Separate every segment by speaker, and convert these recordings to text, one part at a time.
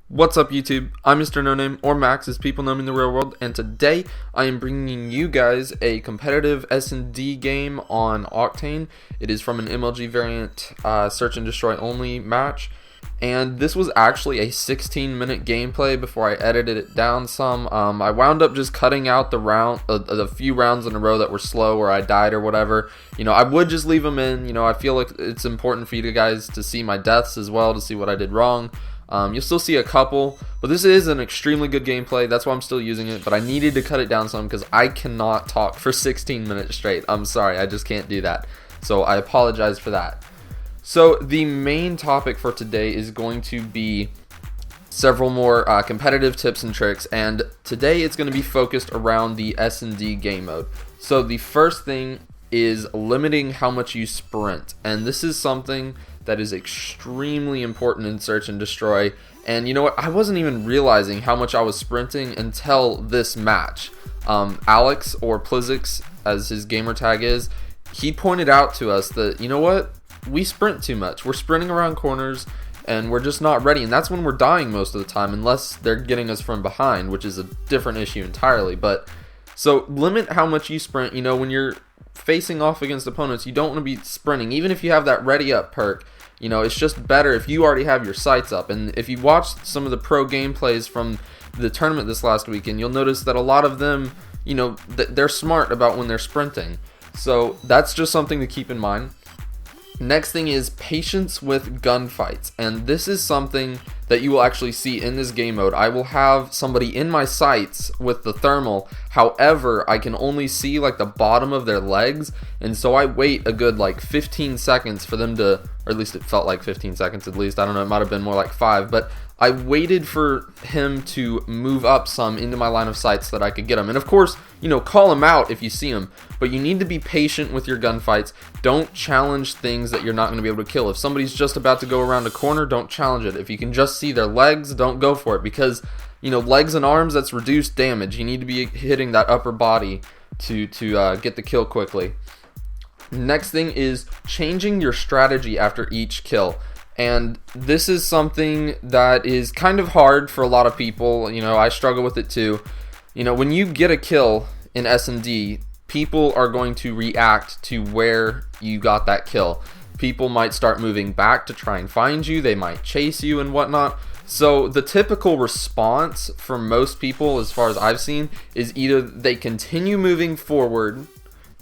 Speaker 1: What's up YouTube? I'm Mr. No Name, or Max as people know me in the real world, and today I am bringing you guys a competitive SND game on Octane. It is from an MLG variant search and destroy only match, and this was actually a 16-minute gameplay before I edited it down some. I wound up just cutting out the few rounds in a row that were slow or I died or whatever. I would just leave them in. I feel like it's important for you guys to see my deaths as well, to see what I did wrong. You'll still see a couple, but this is an extremely good gameplay. That's why I'm still using it, but I needed to cut it down some because I cannot talk for 16 minutes straight. I'm sorry, I just can't do that. So I apologize for that. So the main topic for today is going to be several more competitive tips and tricks, and today it's going to be focused around the S&D game mode. So the first thing is limiting how much you sprint, and this is something that is extremely important in search and destroy. And you know what, I wasn't even realizing how much I was sprinting until this match. Alex, or Plizix as his gamer tag is, he pointed out to us that, you know what, we sprint too much. We're sprinting around corners and we're just not ready, and that's when we're dying most of the time, unless they're getting us from behind, which is a different issue entirely. But so limit how much you sprint. When you're facing off against opponents, you don't want to be sprinting, even if you have that ready up perk. It's just better if you already have your sights up. And if you watched some of the pro gameplays from the tournament this last weekend, you'll notice that a lot of them, they're smart about when they're sprinting. So that's just something to keep in mind. Next thing is patience with gunfights, and this is something that you will actually see in this game mode. I will have somebody in my sights with the thermal, however I can only see like the bottom of their legs, and so I wait a good 15 seconds for them to, or at least it felt like 15 seconds at least, I don't know, it might have been more like 5, but I waited for him to move up some into my line of sight so that I could get him. And of course, call him out if you see him, but you need to be patient with your gunfights. Don't challenge things that you're not going to be able to kill. If somebody's just about to go around a corner, don't challenge it. If you can just see their legs, don't go for it, because legs and arms, that's reduced damage. You need to be hitting that upper body to get the kill quickly. Next thing is changing your strategy after each kill. And this is something that is kind of hard for a lot of people. I struggle with it too. When you get a kill in S&D, people are going to react to where you got that kill. People might start moving back to try and find you. They might chase you and whatnot. So the typical response for most people, as far as I've seen, is either they continue moving forward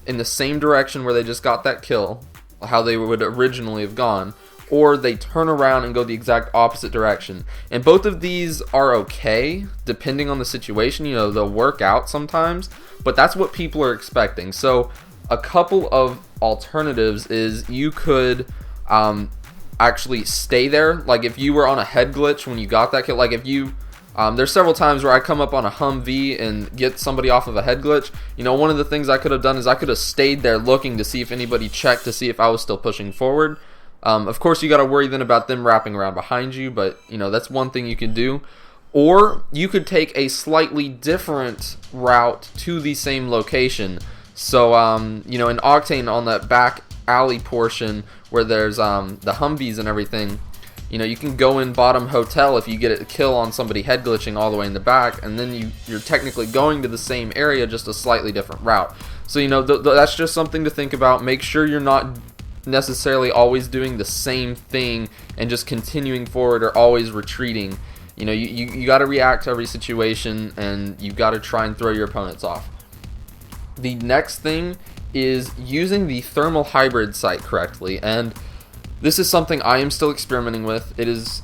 Speaker 1: in the same direction where they just got that kill, how they would originally have gone, or they turn around and go the exact opposite direction. And both of these are okay, depending on the situation. They'll work out sometimes, but that's what people are expecting. So a couple of alternatives is you could actually stay there. Like if you were on a head glitch when you got that kill, like if you there's several times where I come up on a Humvee and get somebody off of a head glitch. One of the things I could have done is I could have stayed there looking to see if anybody checked to see if I was still pushing forward. Of course, you got to worry then about them wrapping around behind you, but that's one thing you can do. Or you could take a slightly different route to the same location. So, in Octane, on that back alley portion where there's the Humvees and everything, you can go in bottom hotel if you get a kill on somebody head glitching all the way in the back, and then you're technically going to the same area, just a slightly different route. So, that's just something to think about. Make sure you're not necessarily always doing the same thing and just continuing forward or always retreating. You got to react to every situation, and you got to try and throw your opponents off. The next thing is using the thermal hybrid sight correctly, and this is something I am still experimenting with. It is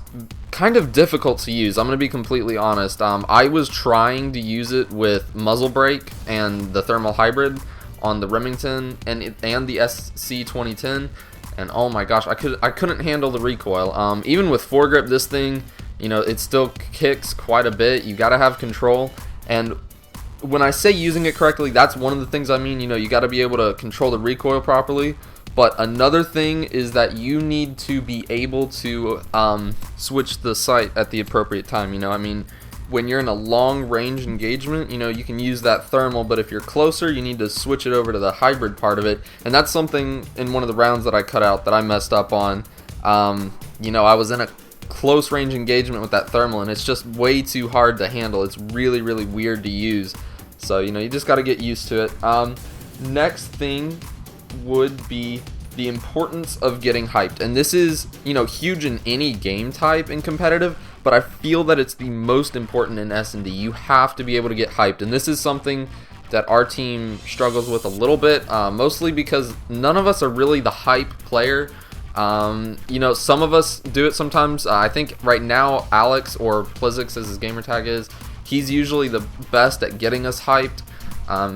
Speaker 1: kind of difficult to use, I'm going to be completely honest. I was trying to use it with muzzle brake and the thermal hybrid on the Remington and the SC 2010, and oh my gosh, I couldn't handle the recoil. Even with foregrip, this thing, it still kicks quite a bit. You got to have control, and when I say using it correctly, that's one of the things I mean. You got to be able to control the recoil properly. But another thing is that you need to be able to switch the sight at the appropriate time. When you're in a long range engagement, you can use that thermal, but if you're closer, you need to switch it over to the hybrid part of it. And that's something in one of the rounds that I cut out that I messed up on. I was in a close range engagement with that thermal, and it's just way too hard to handle. It's really, really weird to use. So, you know, you just got to get used to it. Next thing would be the importance of getting hyped. And this is, you know, huge in any game type in competitive, but I feel that it's the most important in SND. You have to be able to get hyped. And this is something that our team struggles with a little bit, mostly because none of us are really the hype player. You know, some of us do it sometimes. I think right now Alex, or Plizix as his gamer tag is, he's usually the best at getting us hyped.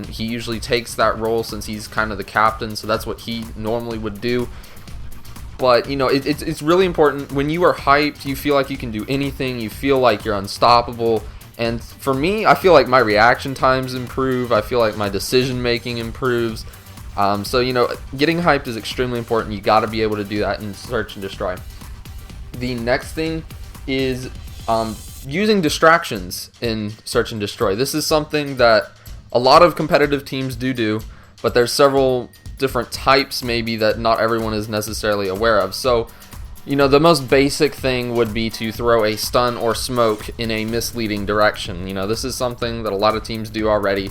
Speaker 1: He usually takes that role since he's kind of the captain, so that's what he normally would do. But, you know, it's really important. When you are hyped, you feel like you can do anything. You feel like you're unstoppable. And for me, I feel like my reaction times improve. I feel like my decision making improves. So, you know, getting hyped is extremely important. You got to be able to do that in Search and Destroy. The next thing is using distractions in Search and Destroy. This is something that a lot of competitive teams do, but there's several different types maybe that not everyone is necessarily aware of. So, you know, the most basic thing would be to throw a stun or smoke in a misleading direction. You know, this is something that a lot of teams do already,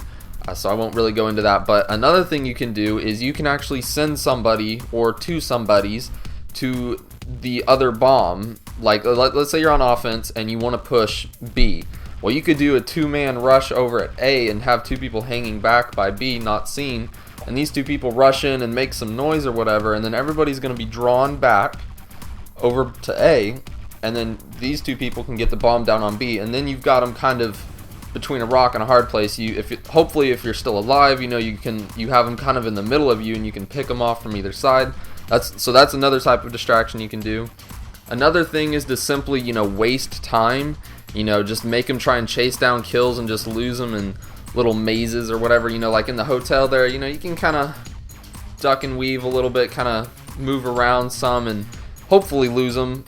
Speaker 1: so I won't really go into that. But another thing you can do is you can actually send somebody or two somebodies to the other bomb. Like, let's say you're on offense and you want to push B. Well, you could do a two-man rush over at A and have two people hanging back by B, not seen, and these two people rush in and make some noise or whatever, and then everybody's going to be drawn back over to A, and then these two people can get the bomb down on B, and then you've got them kind of between a rock and a hard place. Hopefully, if you're still alive, you know, you have them kind of in the middle of you, and you can pick them off from either side. That's another type of distraction you can do. Another thing is to simply, you know, waste time. You know, just make them try and chase down kills and just lose them in little mazes or whatever. You know, like in the hotel there, you know, you can kind of duck and weave a little bit, kind of move around some, and hopefully lose them.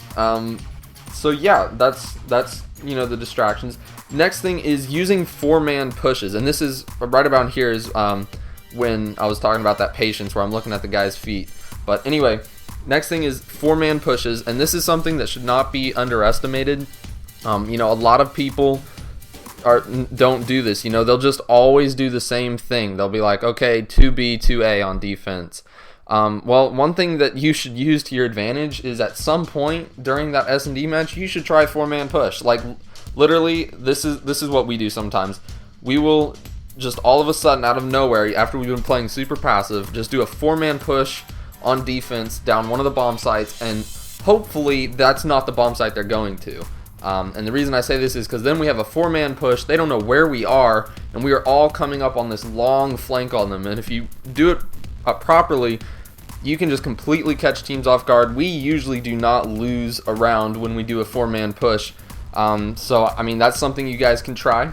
Speaker 1: So yeah, that's you know, the distractions. Next thing is using four-man pushes, and this is right about here is when I was talking about that patience where I'm looking at the guy's feet. But anyway, next thing is four-man pushes, and this is something that should not be underestimated. You know, a lot of people don't do this. You know, they'll just always do the same thing. They'll be like, okay, 2B, 2A on defense. Well, one thing that you should use to your advantage is at some point during that S&D match, you should try four-man push. Like, literally, this is what we do sometimes. We will just all of a sudden, out of nowhere, after we've been playing super passive, just do a four-man push on defense down one of the bomb sites, and hopefully that's not the bomb site they're going to. And the reason I say this is because then we have a four-man push. They don't know where we are, and we are all coming up on this long flank on them. And if you do it properly, you can just completely catch teams off guard. We usually do not lose a round when we do a four-man push. So, I mean, that's something you guys can try.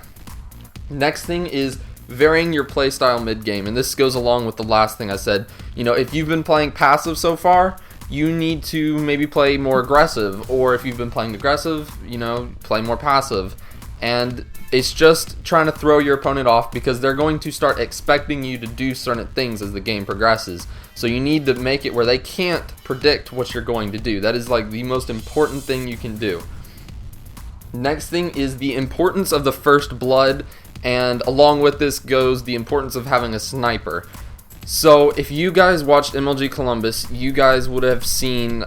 Speaker 1: Next thing is varying your playstyle mid-game, and this goes along with the last thing I said. You know, if you've been playing passive so far, you need to maybe play more aggressive, or if you've been playing aggressive, you know, play more passive. And it's just trying to throw your opponent off because they're going to start expecting you to do certain things as the game progresses. So you need to make it where they can't predict what you're going to do. That is like the most important thing you can do. Next thing is the importance of the first blood, and along with this goes the importance of having a sniper. So if you guys watched MLG Columbus, you guys would have seen,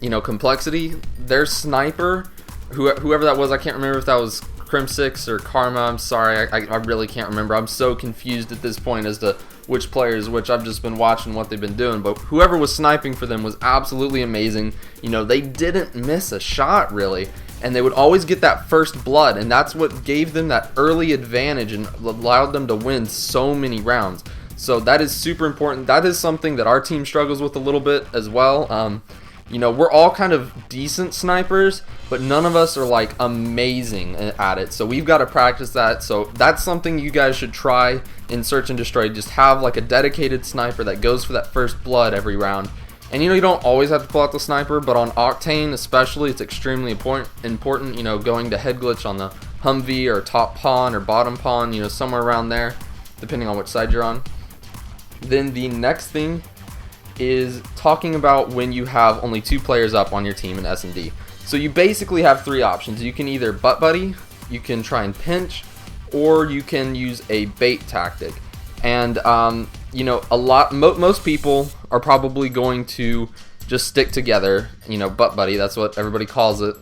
Speaker 1: you know, Complexity. Their sniper, whoever that was, I can't remember if that was Crim6 or Karma. I'm sorry, I really can't remember. I'm so confused at this point as to which players, which I've just been watching what they've been doing. But whoever was sniping for them was absolutely amazing. You know, they didn't miss a shot really, and they would always get that first blood, and that's what gave them that early advantage and allowed them to win so many rounds. So that is super important. That is something that our team struggles with a little bit as well. You know, we're all kind of decent snipers, but none of us are like amazing at it. So we've got to practice that. So that's something you guys should try in Search and Destroy. Just have like a dedicated sniper that goes for that first blood every round. And you know, you don't always have to pull out the sniper, but on Octane especially, it's extremely important, you know, going to head glitch on the Humvee or top pawn or bottom pawn, you know, somewhere around there, depending on which side you're on. Then the next thing is talking about when you have only two players up on your team in S&D. So you basically have three options. You can either butt buddy, you can try and pinch, or you can use a bait tactic. And you know, most people are probably going to just stick together, you know, butt buddy, that's what everybody calls it.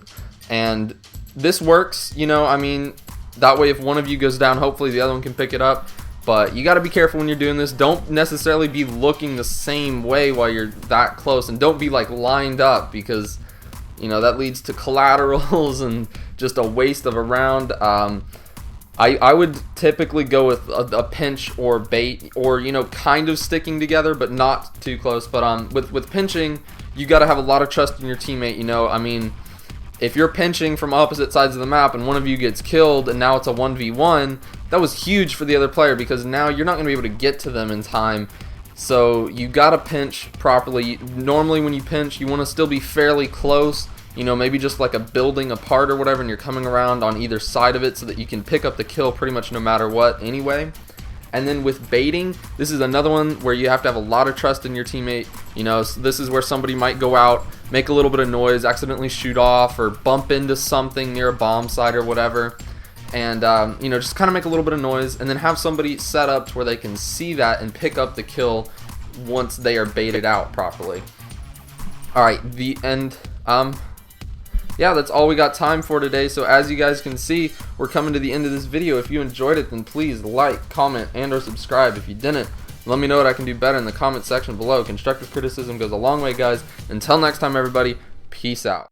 Speaker 1: And this works, you know, I mean, that way if one of you goes down, hopefully the other one can pick it up. But you got to be careful when you're doing this. Don't necessarily be looking the same way while you're that close, and don't be like lined up, because you know that leads to collaterals and just a waste of a round. I would typically go with a pinch or bait, or you know, kind of sticking together but not too close. But with pinching, you got to have a lot of trust in your teammate. You know, I mean, if you're pinching from opposite sides of the map and one of you gets killed and now it's a 1v1, that was huge for the other player, because now you're not going to be able to get to them in time. So you got to pinch properly. Normally when you pinch, you want to still be fairly close, you know, maybe just like a building apart or whatever, and you're coming around on either side of it so that you can pick up the kill pretty much no matter what anyway. And then with baiting, this is another one where you have to have a lot of trust in your teammate. You know, so this is where somebody might go out, make a little bit of noise, accidentally shoot off, or bump into something near a bomb site or whatever. And, you know, just kind of make a little bit of noise, and then have somebody set up to where they can see that and pick up the kill once they are baited out properly. Alright, the end. Yeah, that's all we got time for today. So as you guys can see, we're coming to the end of this video. If you enjoyed it, then please like, comment, and or subscribe. If you didn't, let me know what I can do better in the comment section below. Constructive criticism goes a long way, guys. Until next time, everybody, peace out.